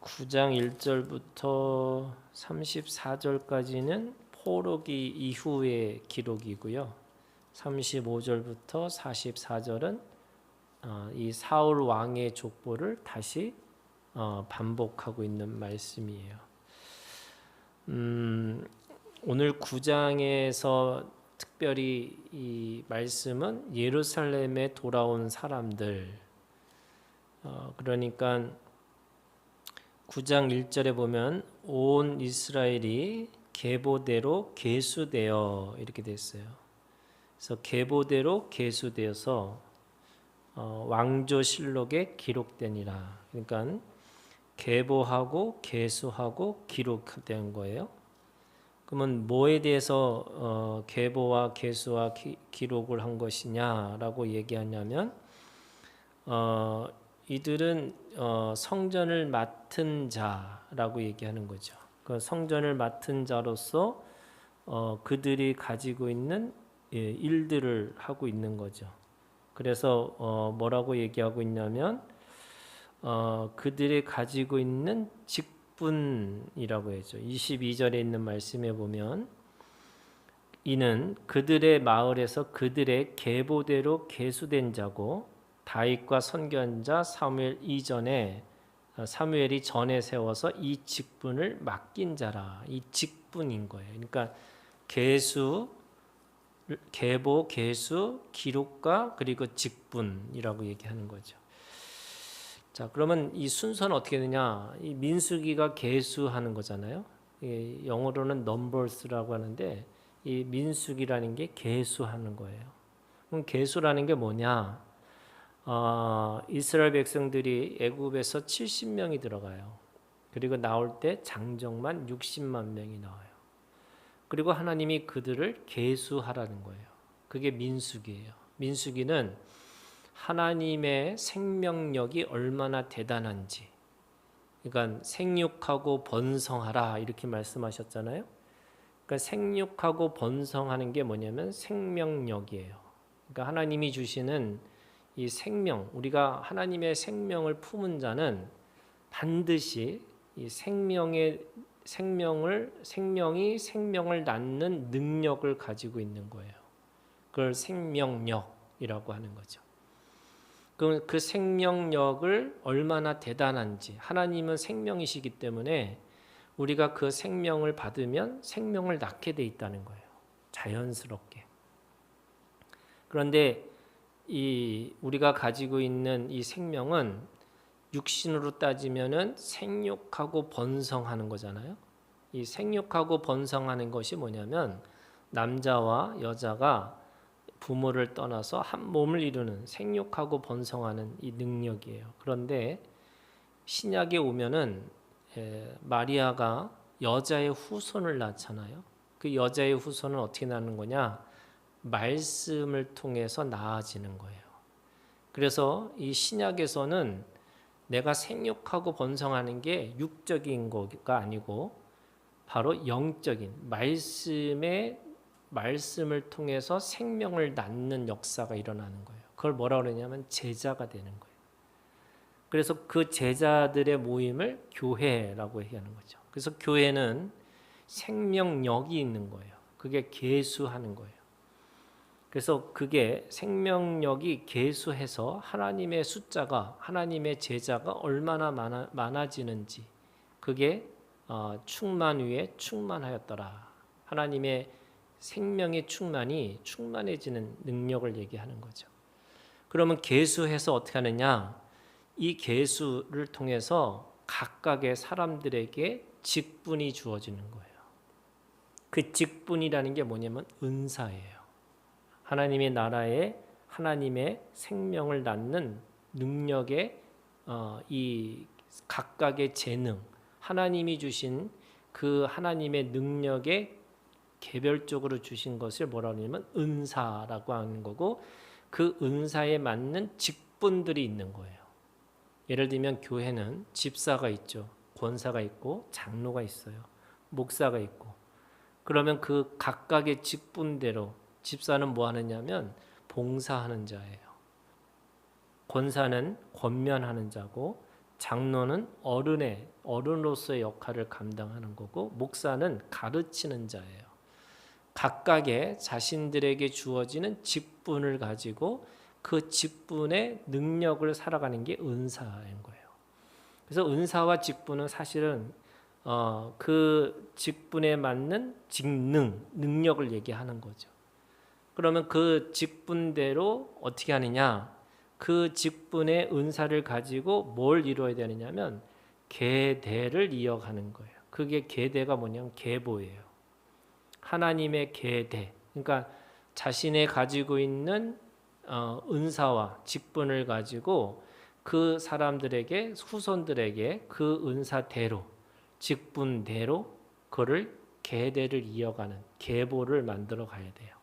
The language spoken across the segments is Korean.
9장 1절부터 34절까지는 포로기 이후의 기록이고요. 35절부터 44절은 이 사울 왕의 족보를 다시 반복하고 있는 말씀이에요. 오늘 9장에서 특별히 이 말씀은 예루살렘에 돌아온 사람들, 그러니까 9장 1절에 보면 온 이스라엘이 계보대로 계수되어 이렇게 됐어요. 그래서 계보대로 계수되어서 왕조실록에 기록되니라. 그러니까 계보하고 계수하고 기록된 거예요. 그러면 뭐에 대해서 계보와 계수와 기록을 한 것이냐라고 얘기하냐면 이들은 성전을 맡은 자라고 얘기하는 거죠. 그 성전을 맡은 자로서 그들이 가지고 있는 일들을 하고 있는 거죠. 그래서 뭐라고 얘기하고 있냐면 그들이 가지고 있는 직분이라고 했죠. 22절에 있는 말씀에 보면 이는 그들의 마을에서 그들의 계보대로 계수된 자고 다윗과 선견자 사무엘 이전에 사무엘이 전에 세워서 이 직분을 맡긴 자라. 이 직분인 거예요. 그러니까 계보, 계수, 기록과 그리고 직분이라고 얘기하는 거죠. 자, 그러면 이 순서는 어떻게 되냐? 이 민수기가 계수하는 거잖아요. 영어로는 numbers라고 하는데 이 민수기라는 게 계수하는 거예요. 그럼 계수라는 게 뭐냐? 이스라엘 백성들이 애굽에서 70명이 들어가요. 그리고 나올 때 장정만 60만 명이 나와요. 그리고 하나님이 그들을 계수하라는 거예요. 그게 민수기예요. 민수기는 하나님의 생명력이 얼마나 대단한지, 그러니까 생육하고 번성하라 이렇게 말씀하셨잖아요. 그러니까 생육하고 번성하는 게 뭐냐면 생명력이에요. 그러니까 하나님이 주시는 이 생명, 우리가 하나님의 생명을 품은 자는 반드시 이 생명이 생명을 낳는 능력을 가지고 있는 거예요. 그걸 생명력이라고 하는 거죠. 그 생명력을 얼마나 대단한지, 하나님은 생명이시기 때문에 우리가 그 생명을 받으면 생명을 낳게 돼 있다는 거예요. 자연스럽게. 그런데 우리가 가지고 있는 이 생명은 육신으로 따지면은 생육하고 번성하는 거잖아요. 이 생육하고 번성하는 것이 뭐냐면 남자와 여자가 부모를 떠나서 한 몸을 이루는 생육하고 번성하는 이 능력이에요. 그런데 신약에 오면은 마리아가 여자의 후손을 낳잖아요. 그 여자의 후손은 어떻게 낳는 거냐? 말씀을 통해서 나아지는 거예요. 그래서 이 신약에서는 내가 생육하고 번성하는 게 육적인 거가 아니고 바로 영적인 말씀을 통해서 생명을 낳는 역사가 일어나는 거예요. 그걸 뭐라 그러냐면 제자가 되는 거예요. 그래서 그 제자들의 모임을 교회라고 얘기하는 거죠. 그래서 교회는 생명력이 있는 거예요. 그게 계수하는 거예요. 그래서 그게 생명력이 계수해서 하나님의 숫자가, 하나님의 제자가 얼마나 많아지는지, 그게 충만 위에 충만하였더라. 하나님의 생명의 충만해지는 능력을 얘기하는 거죠. 그러면 계수해서 어떻게 하느냐? 이 계수를 통해서 각각의 사람들에게 직분이 주어지는 거예요. 그 직분이라는 게 뭐냐면 은사예요. 하나님의 나라에 하나님의 생명을 낳는 능력의 이 각각의 재능, 하나님이 주신 그 하나님의 능력에 개별적으로 주신 것을 뭐라고 하냐면 은사라고 하는 거고, 그 은사에 맞는 직분들이 있는 거예요. 예를 들면 교회는 집사가 있죠. 권사가 있고 장로가 있어요. 목사가 있고. 그러면 그 각각의 직분대로 집사는 뭐 하느냐면 봉사하는 자예요. 권사는 권면하는 자고 장로는 어른으로서의 역할을 감당하는 거고 목사는 가르치는 자예요. 각각의 자신들에게 주어지는 직분을 가지고 그 직분의 능력을 살아가는 게 은사인 거예요. 그래서 은사와 직분은 사실은 그 직분에 맞는 능력을 얘기하는 거죠. 그러면 그 직분대로 어떻게 하느냐? 그 직분의 은사를 가지고 뭘 이루어야 되느냐면 계대를 이어가는 거예요. 그게 계대가 뭐냐면 계보예요. 하나님의 계대. 그러니까 자신의 가지고 있는 은사와 직분을 가지고 그 사람들에게 후손들에게 그 은사대로 직분대로 그를 계대를 이어가는 계보를 만들어 가야 돼요.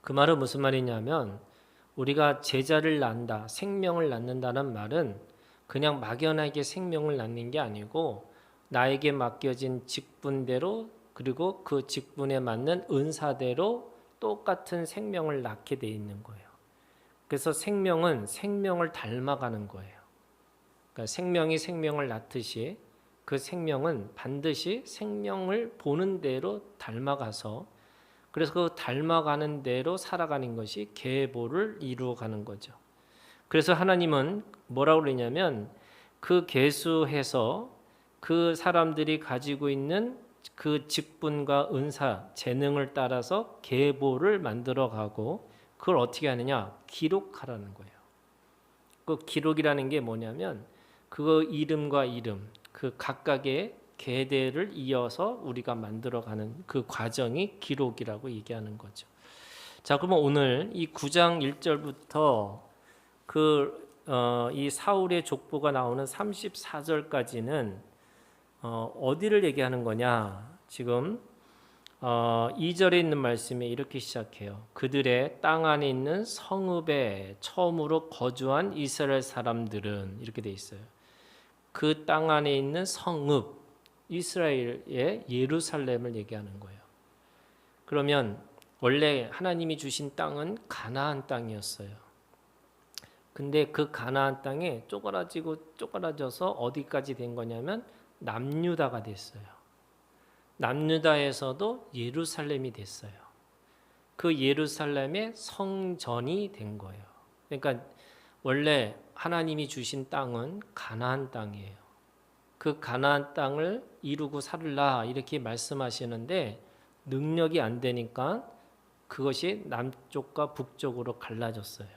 그 말은 무슨 말이냐면 우리가 제자를 낳는다, 생명을 낳는다는 말은 그냥 막연하게 생명을 낳는 게 아니고 나에게 맡겨진 직분대로 그리고 그 직분에 맞는 은사대로 똑같은 생명을 낳게 돼 있는 거예요. 그래서 생명은 생명을 닮아가는 거예요. 그러니까 생명이 생명을 낳듯이 그 생명은 반드시 생명을 보는 대로 닮아가서 그래서 그 닮아가는 대로 살아가는 것이 계보를 이루어가는 거죠. 그래서 하나님은 뭐라고 그러냐면 그 계수해서 그 사람들이 가지고 있는 그 직분과 은사, 재능을 따라서 계보를 만들어가고 그걸 어떻게 하느냐? 기록하라는 거예요. 그 기록이라는 게 뭐냐면 그 이름과 이름, 그 각각의 계대를 이어서 우리가 만들어가는 그 과정이 기록이라고 얘기하는 거죠. 자, 그러면 오늘 이 9장 1절부터 이 사울의 족보가 나오는 34절까지는 어디를 얘기하는 거냐? 지금 2절에 있는 말씀이 이렇게 시작해요. 그들의 땅 안에 있는 성읍에 처음으로 거주한 이스라엘 사람들은 이렇게 돼 있어요. 그 땅 안에 있는 성읍, 이스라엘의 예루살렘을 얘기하는 거예요. 그러면 원래 하나님이 주신 땅은 가나안 땅이었어요. 근데 그 가나안 땅에 쪼그라져서 어디까지 된 거냐면 남유다가 됐어요. 남유다에서도 예루살렘이 됐어요. 그 예루살렘의 성전이 된 거예요. 그러니까 원래 하나님이 주신 땅은 가나안 땅이에요. 그 가나안 땅을 이루고 살라 이렇게 말씀하시는데 능력이 안 되니까 그것이 남쪽과 북쪽으로 갈라졌어요.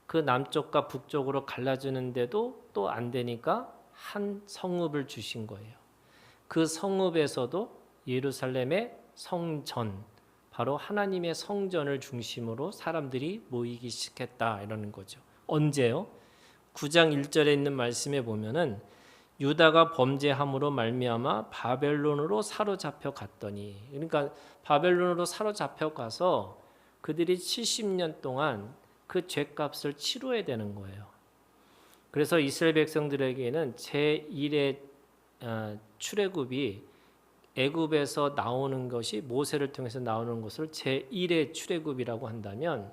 그 남쪽과 북쪽으로 갈라지는데도 또 안 되니까 한 성읍을 주신 거예요. 그 성읍에서도 예루살렘의 성전, 바로 하나님의 성전을 중심으로 사람들이 모이기 시작했다 이러는 거죠. 언제요? 9장 1절에 있는 말씀에 보면은 유다가 범죄함으로 말미암아 바벨론으로 사로잡혀 갔더니, 그러니까 바벨론으로 사로잡혀 가서 그들이 70년 동안 그 죄값을 치러야 되는 거예요. 그래서 이스라엘 백성들에게는 제1의 출애굽이 애굽에서 나오는 것이 모세를 통해서 나오는 것을 제1의 출애굽이라고 한다면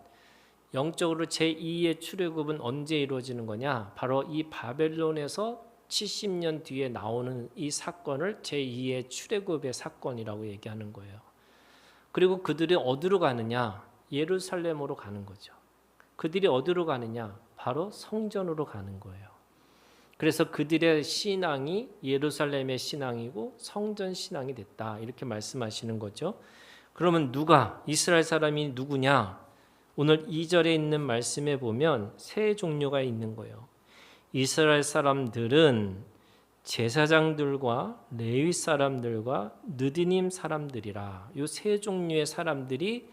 영적으로 제2의 출애굽은 언제 이루어지는 거냐? 바로 이 바벨론에서 70년 뒤에 나오는 이 사건을 제2의 출애굽의 사건이라고 얘기하는 거예요. 그리고 그들이 어디로 가느냐? 예루살렘으로 가는 거죠. 그들이 어디로 가느냐? 바로 성전으로 가는 거예요. 그래서 그들의 신앙이 예루살렘의 신앙이고 성전 신앙이 됐다 이렇게 말씀하시는 거죠. 그러면 누가 이스라엘 사람이 누구냐? 오늘 2절에 있는 말씀에 보면 세 종류가 있는 거예요. 이스라엘 사람들은 제사장들과 레위 사람들과 느디님 사람들이라. 이 세 종류의 사람들이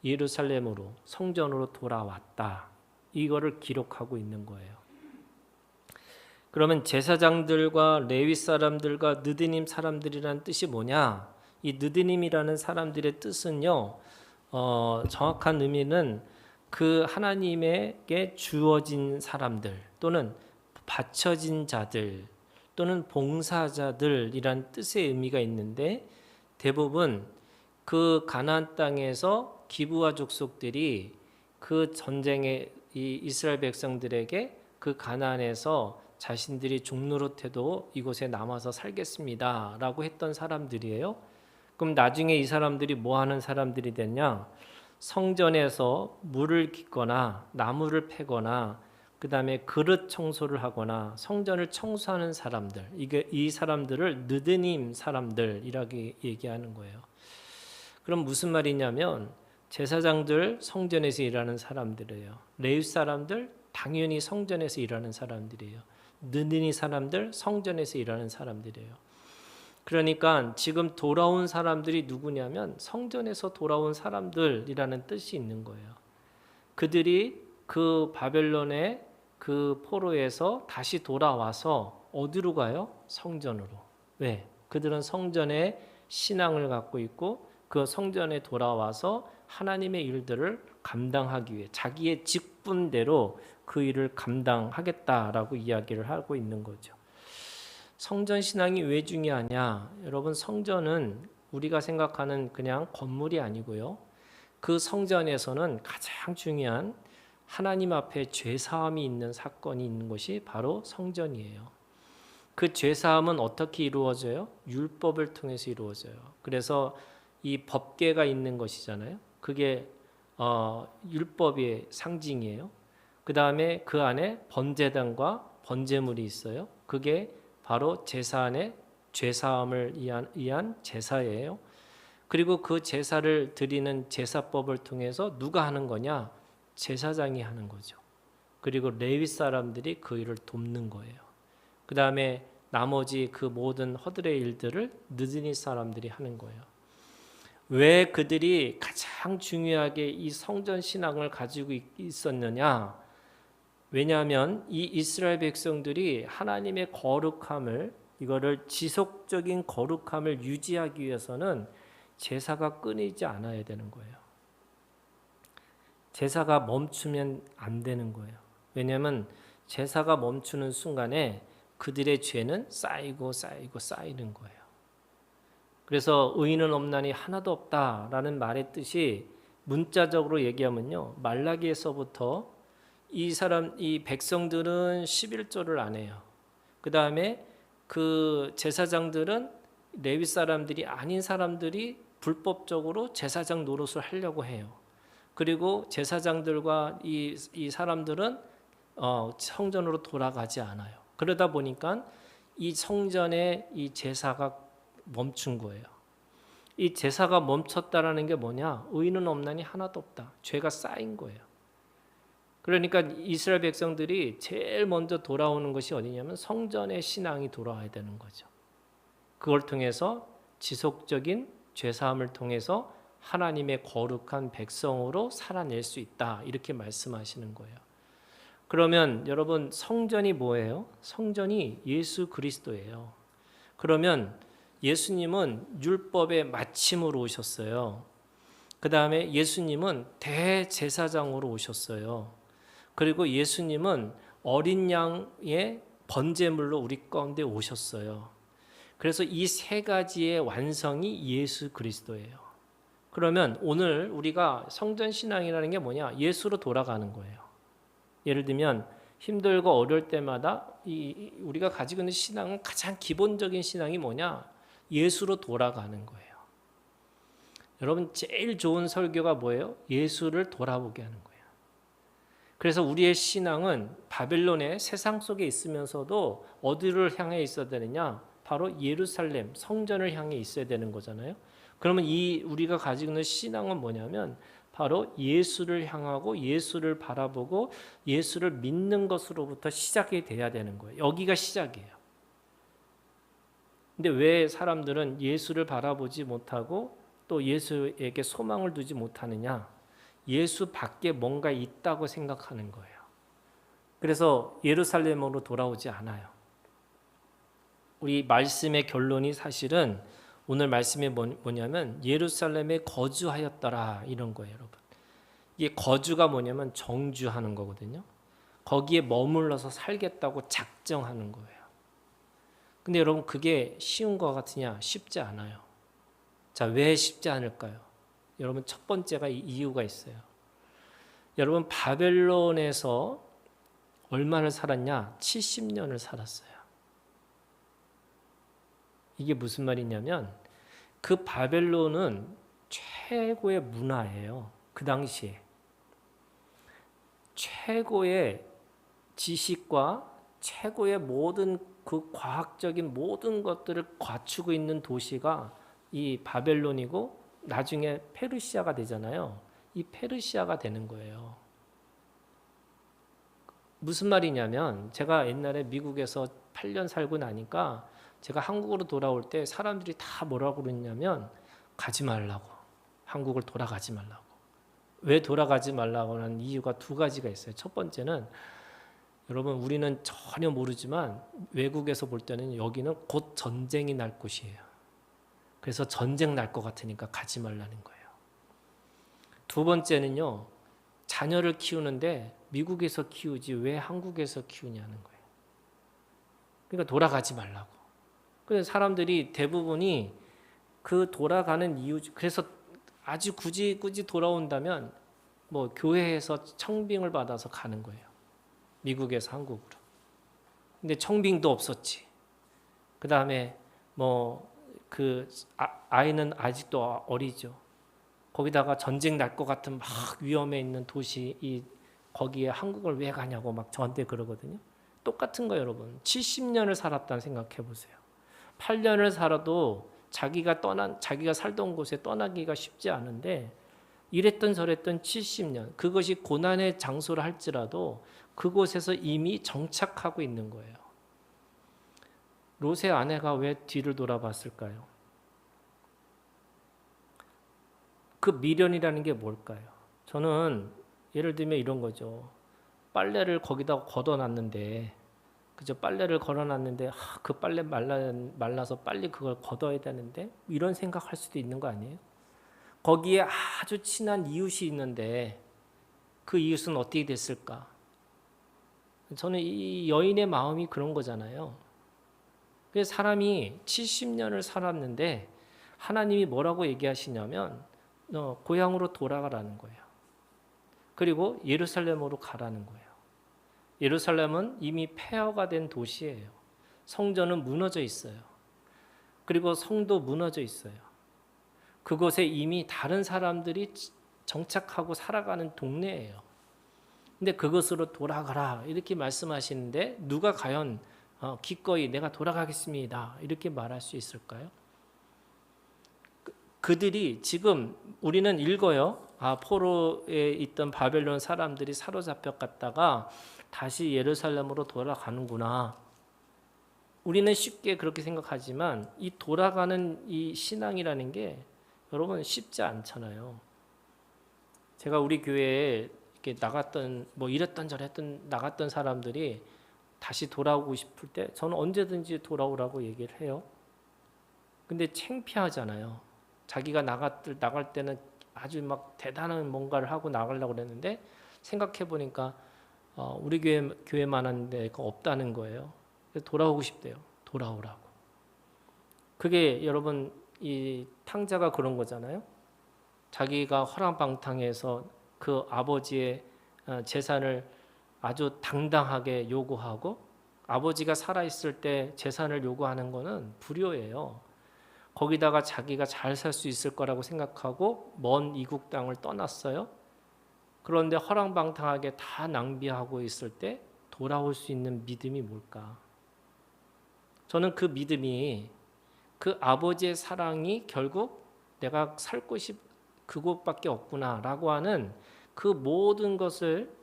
예루살렘으로 성전으로 돌아왔다. 이거를 기록하고 있는 거예요. 그러면 제사장들과 레위 사람들과 느디님 사람들이라는 뜻이 뭐냐? 이 느디님이라는 사람들의 뜻은요, 정확한 의미는 그 하나님에게 주어진 사람들 또는 바쳐진 자들 또는 봉사자들이란 뜻의 의미가 있는데 대부분 그 가나안 땅에서 기브아 족속들이 그 전쟁에 이 이스라엘 백성들에게 그 가나안에서 자신들이 종노릇해도 이곳에 남아서 살겠습니다라고 했던 사람들이에요. 그럼 나중에 이 사람들이 뭐 하는 사람들이 됐냐? 성전에서 물을 깃거나 나무를 패거나 그 다음에 그릇 청소를 하거나 성전을 청소하는 사람들, 이 사람들을 느드님 사람들이라고 얘기하는 거예요. 그럼 무슨 말이냐면 제사장들 성전에서 일하는 사람들이에요. 레위 사람들 당연히 성전에서 일하는 사람들이에요. 느드니 사람들 성전에서 일하는 사람들이에요. 그러니까 지금 돌아온 사람들이 누구냐면 성전에서 돌아온 사람들이라는 뜻이 있는 거예요. 그들이 그 바벨론의 그 포로에서 다시 돌아와서 어디로 가요? 성전으로. 왜? 그들은 성전에 신앙을 갖고 있고 그 성전에 돌아와서 하나님의 일들을 감당하기 위해 자기의 직분대로 그 일을 감당하겠다라고 이야기를 하고 있는 거죠. 성전 신앙이 왜 중요하냐? 여러분, 성전은 우리가 생각하는 그냥 건물이 아니고요. 그 성전에서는 가장 중요한 하나님 앞에 죄사함이 있는 사건이 있는 것이 바로 성전이에요. 그 죄사함은 어떻게 이루어져요? 율법을 통해서 이루어져요. 그래서 이 법궤가 있는 것이잖아요. 그게 율법의 상징이에요. 그 다음에 그 안에 번제단과 번제물이 있어요. 그게 바로 제사 안에 죄사함을 위한 제사예요. 그리고 그 제사를 드리는 제사법을 통해서 누가 하는 거냐? 제사장이 하는 거죠. 그리고 레위 사람들이 그 일을 돕는 거예요. 그 다음에 나머지 그 모든 허들의 일들을 느드니 사람들이 하는 거예요. 왜 그들이 가장 중요하게 이 성전 신앙을 가지고 있었느냐? 왜냐하면 이 이스라엘 백성들이 하나님의 거룩함을 이거를 지속적인 거룩함을 유지하기 위해서는 제사가 끊이지 않아야 되는 거예요. 제사가 멈추면 안 되는 거예요. 왜냐하면 제사가 멈추는 순간에 그들의 죄는 쌓이는 거예요. 그래서 의인은 없나니 하나도 없다라는 말의 뜻이 문자적으로 얘기하면요, 말라기에서부터 이 백성들은 11조를 안 해요. 그 다음에 그 제사장들은 레위 사람들이 아닌 사람들이 불법적으로 제사장 노릇을 하려고 해요. 그리고 제사장들과 이 사람들은 성전으로 돌아가지 않아요. 그러다 보니까 이 성전의 이 제사가 멈춘 거예요. 이 제사가 멈췄다라는 게 뭐냐? 의인은 없나니 하나도 없다. 죄가 쌓인 거예요. 그러니까 이스라엘 백성들이 제일 먼저 돌아오는 것이 어디냐면 성전의 신앙이 돌아와야 되는 거죠. 그걸 통해서 지속적인 죄사함을 통해서 하나님의 거룩한 백성으로 살아낼 수 있다. 이렇게 말씀하시는 거예요. 그러면 여러분, 성전이 뭐예요? 성전이 예수 그리스도예요. 그러면 예수님은 율법의 마침으로 오셨어요. 그 다음에 예수님은 대제사장으로 오셨어요. 그리고 예수님은 어린 양의 번제물로 우리 가운데 오셨어요. 그래서 이 세 가지의 완성이 예수 그리스도예요. 그러면 오늘 우리가 성전 신앙이라는 게 뭐냐? 예수로 돌아가는 거예요. 예를 들면 힘들고 어려울 때마다 우리가 가지고 있는 신앙은 가장 기본적인 신앙이 뭐냐? 예수로 돌아가는 거예요. 여러분, 제일 좋은 설교가 뭐예요? 예수를 돌아보게 하는 거예요. 그래서 우리의 신앙은 바벨론의 세상 속에 있으면서도 어디를 향해 있어야 되느냐? 바로 예루살렘, 성전을 향해 있어야 되는 거잖아요. 그러면 우리가 가지고 있는 신앙은 뭐냐면 바로 예수를 향하고 예수를 바라보고 예수를 믿는 것으로부터 시작이 돼야 되는 거예요. 여기가 시작이에요. 근데 왜 사람들은 예수를 바라보지 못하고 또 예수에게 소망을 두지 못하느냐? 예수 밖에 뭔가 있다고 생각하는 거예요. 그래서 예루살렘으로 돌아오지 않아요. 우리 말씀의 결론이 사실은 오늘 말씀이 뭐냐면 예루살렘에 거주하였더라 이런 거예요, 여러분. 이게 거주가 뭐냐면 정주하는 거거든요. 거기에 머물러서 살겠다고 작정하는 거예요. 근데 여러분, 그게 쉬운 것 같으냐? 쉽지 않아요. 자, 왜 쉽지 않을까요? 여러분, 첫 번째가 이유가 있어요. 여러분, 바벨론에서 얼마를 살았냐? 70년을 살았어요. 이게 무슨 말이냐면 그 바벨론은 최고의 문화예요. 그 당시에. 최고의 지식과 최고의 모든 그 과학적인 모든 것들을 갖추고 있는 도시가 이 바벨론이고 나중에 페르시아가 되잖아요. 이 페르시아가 되는 거예요. 무슨 말이냐면 제가 옛날에 미국에서 8년 살고 나니까 제가 한국으로 돌아올 때 사람들이 다 뭐라고 그러냐면 가지 말라고. 한국을 돌아가지 말라고. 왜 돌아가지 말라고 하는 이유가 두 가지가 있어요. 첫 번째는 여러분 우리는 전혀 모르지만 외국에서 볼 때는 여기는 곧 전쟁이 날 곳이에요. 그래서 전쟁 날 것 같으니까 가지 말라는 거예요. 두 번째는요. 자녀를 키우는데 미국에서 키우지 왜 한국에서 키우냐는 거예요. 그러니까 돌아가지 말라고. 그래서 사람들이 대부분이 그 돌아가는 이유, 그래서 아주 굳이 돌아온다면 뭐 교회에서 청빙을 받아서 가는 거예요. 미국에서 한국으로. 근데 청빙도 없었지. 그 다음에 뭐 그 아이는 아직도 어리죠. 거기다가 전쟁 날 것 같은 막 위험해 있는 도시, 거기에 한국을 왜 가냐고 막 저한테 그러거든요. 똑같은 거 여러분. 70년을 살았다는 생각해 보세요. 8년을 살아도 자기가 살던 곳에 떠나기가 쉽지 않은데 이랬던 저랬던 70년, 그것이 고난의 장소를 할지라도 그곳에서 이미 정착하고 있는 거예요. 롯의 아내가 왜 뒤를 돌아봤을까요? 그 미련이라는 게 뭘까요? 저는 예를 들면 이런 거죠. 빨래를 거기다 걷어놨는데, 그죠? 빨래를 걸어놨는데, 그 빨래 말라서 빨리 그걸 걷어야 되는데, 이런 생각할 수도 있는 거 아니에요? 거기에 아주 친한 이웃이 있는데, 그 이웃은 어떻게 됐을까? 저는 이 여인의 마음이 그런 거잖아요. 그래서 사람이 70년을 살았는데, 하나님이 뭐라고 얘기하시냐면, 너 고향으로 돌아가라는 거예요. 그리고 예루살렘으로 가라는 거예요. 예루살렘은 이미 폐허가 된 도시예요. 성전은 무너져 있어요. 그리고 성도 무너져 있어요. 그곳에 이미 다른 사람들이 정착하고 살아가는 동네예요. 근데 그것으로 돌아가라 이렇게 말씀하시는데 누가 과연 기꺼이 내가 돌아가겠습니다 이렇게 말할 수 있을까요? 그들이 지금 우리는 읽어요. 포로에 있던 바벨론 사람들이 사로잡혀 갔다가 다시 예루살렘으로 돌아가는구나. 우리는 쉽게 그렇게 생각하지만 이 돌아가는 이 신앙이라는 게 여러분 쉽지 않잖아요. 제가 우리 교회에 이렇게 나갔던 뭐 이랬던 저랬던 나갔던 사람들이 다시 돌아오고 싶을 때 저는 언제든지 돌아오라고 얘기를 해요. 근데 창피하잖아요. 자기가 나갈 때는 아주 막 대단한 뭔가를 하고 나가려고 그랬는데 생각해 보니까 우리 교회만한 데가 없다는 거예요. 그래서 돌아오고 싶대요. 돌아오라고. 그게 여러분 이 탕자가 그런 거잖아요. 자기가 허랑방탕해서 그 아버지의 재산을 아주 당당하게 요구하고 아버지가 살아있을 때 재산을 요구하는 거는 불효예요. 거기다가 자기가 잘 살 수 있을 거라고 생각하고 먼 이국 땅을 떠났어요. 그런데 허랑방탕하게 다 낭비하고 있을 때 돌아올 수 있는 믿음이 뭘까? 저는 그 믿음이 그 아버지의 사랑이 결국 내가 살 곳이 그곳밖에 없구나라고 하는 그 모든 것을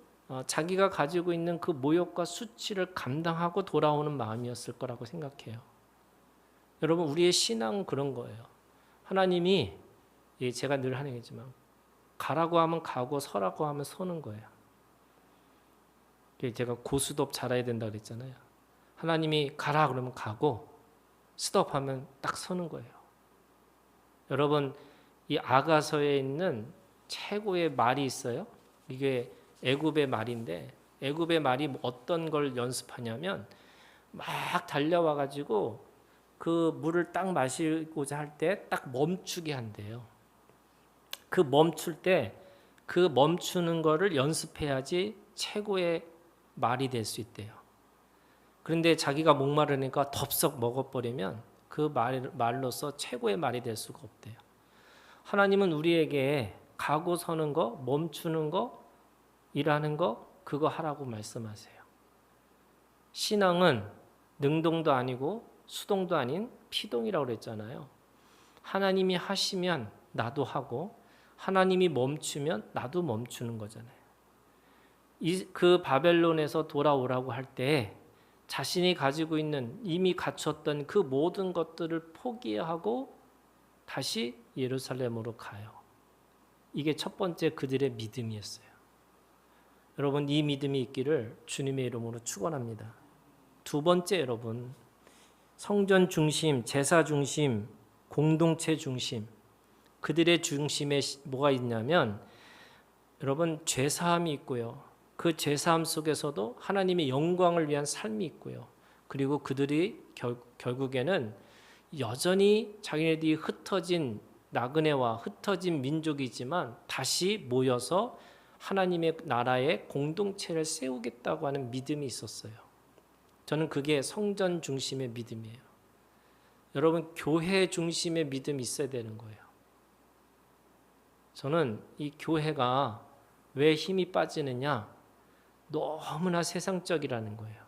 자기가 가지고 있는 그 모욕과 수치를 감당하고 돌아오는 마음이었을 거라고 생각해요. 여러분 우리의 신앙은 그런 거예요. 하나님이 제가 늘 하는 얘기지만 가라고 하면 가고 서라고 하면 서는 거예요. 제가 고스톱 잘해야 된다 그랬잖아요. 하나님이 가라 그러면 가고 스톱하면 딱 서는 거예요. 여러분 이 아가서에 있는 최고의 말이 있어요. 이게 애굽의 말인데 애굽의 말이 어떤 걸 연습하냐면 막 달려와 가지고 그 물을 딱 마시고자 할 때 딱 멈추게 한대요. 그 멈추는 거를 연습해야지 최고의 말이 될 수 있대요. 그런데 자기가 목마르니까 덥석 먹어버리면 그 말로서 최고의 말이 될 수가 없대요. 하나님은 우리에게 가고 서는 거, 멈추는 거, 일하는 거, 그거 하라고 말씀하세요. 신앙은 능동도 아니고 수동도 아닌 피동이라고 그랬잖아요. 하나님이 하시면 나도 하고 하나님이 멈추면 나도 멈추는 거잖아요. 그 바벨론에서 돌아오라고 할 때 자신이 가지고 있는 이미 갖췄던 그 모든 것들을 포기하고 다시 예루살렘으로 가요. 이게 첫 번째 그들의 믿음이었어요. 여러분, 이 믿음이 있기를 주님의 이름으로 축원합니다. 두 번째, 여러분, 성전 중심, 제사 중심, 공동체 중심, 그들의 중심에 뭐가 있냐면 여러분, 죄사함이 있고요. 그 죄사함 속에서도 하나님의 영광을 위한 삶이 있고요. 그리고 그들이 결국에는 여전히 자기네들이 흩어진 나그네와 흩어진 민족이지만 다시 모여서 하나님의 나라의 공동체를 세우겠다고 하는 믿음이 있었어요. 저는 그게 성전 중심의 믿음이에요. 여러분, 교회 중심의 믿음이 있어야 되는 거예요. 저는 이 교회가 왜 힘이 빠지느냐? 너무나 세상적이라는 거예요.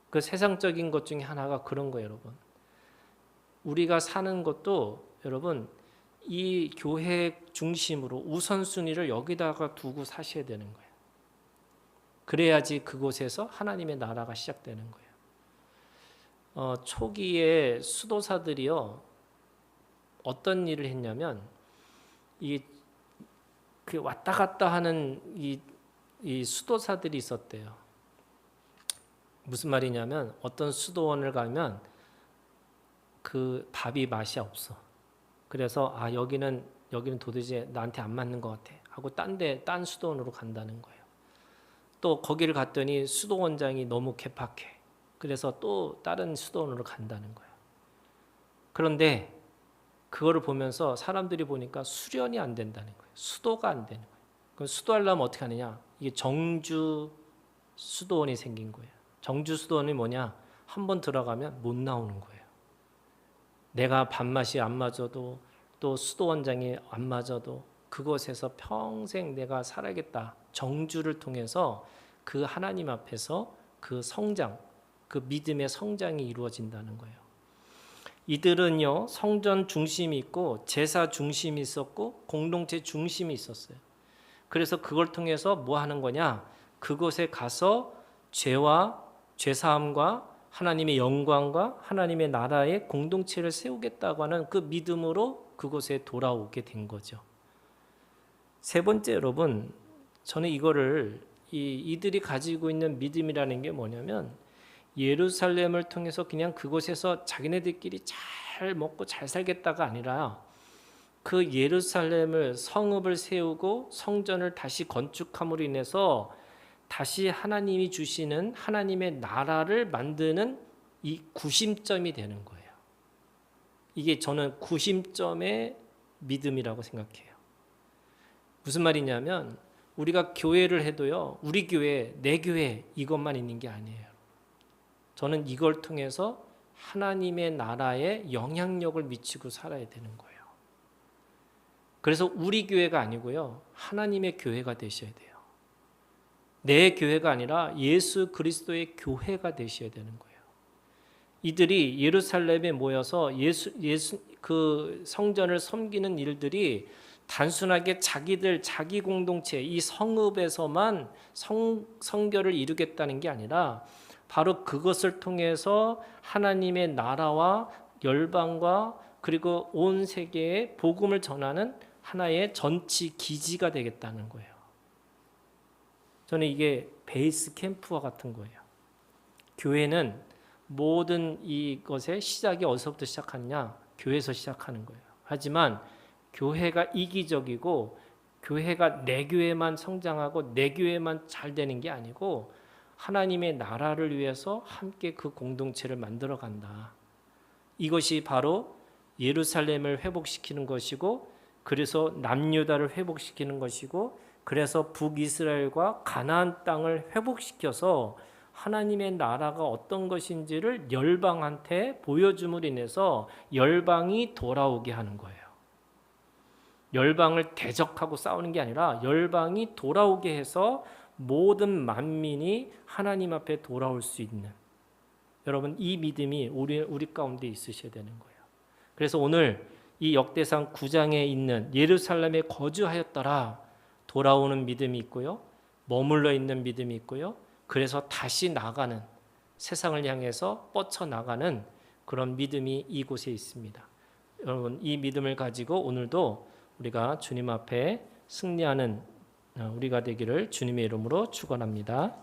그 세상적인 것 중에 하나가 그런 거예요, 여러분. 우리가 사는 것도 여러분 이 교회 중심으로 우선순위를 여기다가 두고 사셔야 되는 거예요. 그래야지 그곳에서 하나님의 나라가 시작되는 거예요. 초기에 수도사들이요 어떤 일을 했냐면 그 왔다 갔다 하는 이 수도사들이 있었대요. 무슨 말이냐면 어떤 수도원을 가면 그 밥이 맛이 없어. 그래서 여기는 도대체 나한테 안 맞는 것 같아 하고 딴 수도원으로 간다는 거예요. 또 거기를 갔더니 수도원장이 너무 개팍해. 그래서 또 다른 수도원으로 간다는 거예요. 그런데 그거를 보면서 사람들이 보니까 수련이 안 된다는 거예요. 수도가 안 되는 거예요. 그럼 수도하려면 어떻게 하느냐? 이게 정주 수도원이 생긴 거예요. 정주 수도원이 뭐냐? 한번 들어가면 못 나오는 거예요. 내가 밥맛이 안 맞아도 또 수도원장이 안 맞아도 그곳에서 평생 내가 살아야겠다. 정주를 통해서 그 하나님 앞에서 그 성장, 그 믿음의 성장이 이루어진다는 거예요. 이들은요 성전 중심이 있고 제사 중심이 있었고 공동체 중심이 있었어요. 그래서 그걸 통해서 뭐 하는 거냐? 그곳에 가서 죄와 죄사함과 하나님의 영광과 하나님의 나라의 공동체를 세우겠다고 하는 그 믿음으로 그곳에 돌아오게 된 거죠. 세 번째, 여러분, 저는 이거를 이들이 가지고 있는 믿음이라는 게 뭐냐면 예루살렘을 통해서 그냥 그곳에서 자기네들끼리 잘 먹고 잘 살겠다가 아니라 그 예루살렘을 성읍을 세우고 성전을 다시 건축함으로 인해서 다시 하나님이 주시는 하나님의 나라를 만드는 이 구심점이 되는 거예요. 이게 저는 구심점의 믿음이라고 생각해요. 무슨 말이냐면 우리가 교회를 해도요 우리 교회, 내 교회 이것만 있는 게 아니에요. 저는 이걸 통해서 하나님의 나라에 영향력을 미치고 살아야 되는 거예요. 그래서 우리 교회가 아니고요 하나님의 교회가 되셔야 돼요. 내 교회가 아니라 예수 그리스도의 교회가 되셔야 되는 거예요. 이들이 예루살렘에 모여서 그 성전을 섬기는 일들이 단순하게 자기 공동체 이 성읍에서만 성결을 이루겠다는 게 아니라 바로 그것을 통해서 하나님의 나라와 열방과 그리고 온 세계에 복음을 전하는 하나의 전치 기지가 되겠다는 거예요. 저는 이게 베이스 캠프와 같은 거예요. 교회는 모든 이것의 시작이 어디서부터 시작하느냐? 교회에서 시작하는 거예요. 하지만 교회가 이기적이고 교회가 내 교회만 성장하고 내 교회만 잘 되는 게 아니고 하나님의 나라를 위해서 함께 그 공동체를 만들어 간다. 이것이 바로 예루살렘을 회복시키는 것이고 그래서 남유다를 회복시키는 것이고 그래서 북이스라엘과 가나안 땅을 회복시켜서 하나님의 나라가 어떤 것인지를 열방한테 보여줌으로 인해서 열방이 돌아오게 하는 거예요. 열방을 대적하고 싸우는 게 아니라 열방이 돌아오게 해서 모든 만민이 하나님 앞에 돌아올 수 있는, 여러분 이 믿음이 우리 가운데 있으셔야 되는 거예요. 그래서 오늘 이 역대상 9장에 있는 예루살렘에 거주하였더라 돌아오는 믿음이 있고요, 머물러 있는 믿음이 있고요, 그래서 다시 나가는, 세상을 향해서 뻗쳐나가는 그런 믿음이 이곳에 있습니다. 여러분 이 믿음을 가지고 오늘도 우리가 주님 앞에 승리하는 우리가 되기를 주님의 이름으로 축원합니다.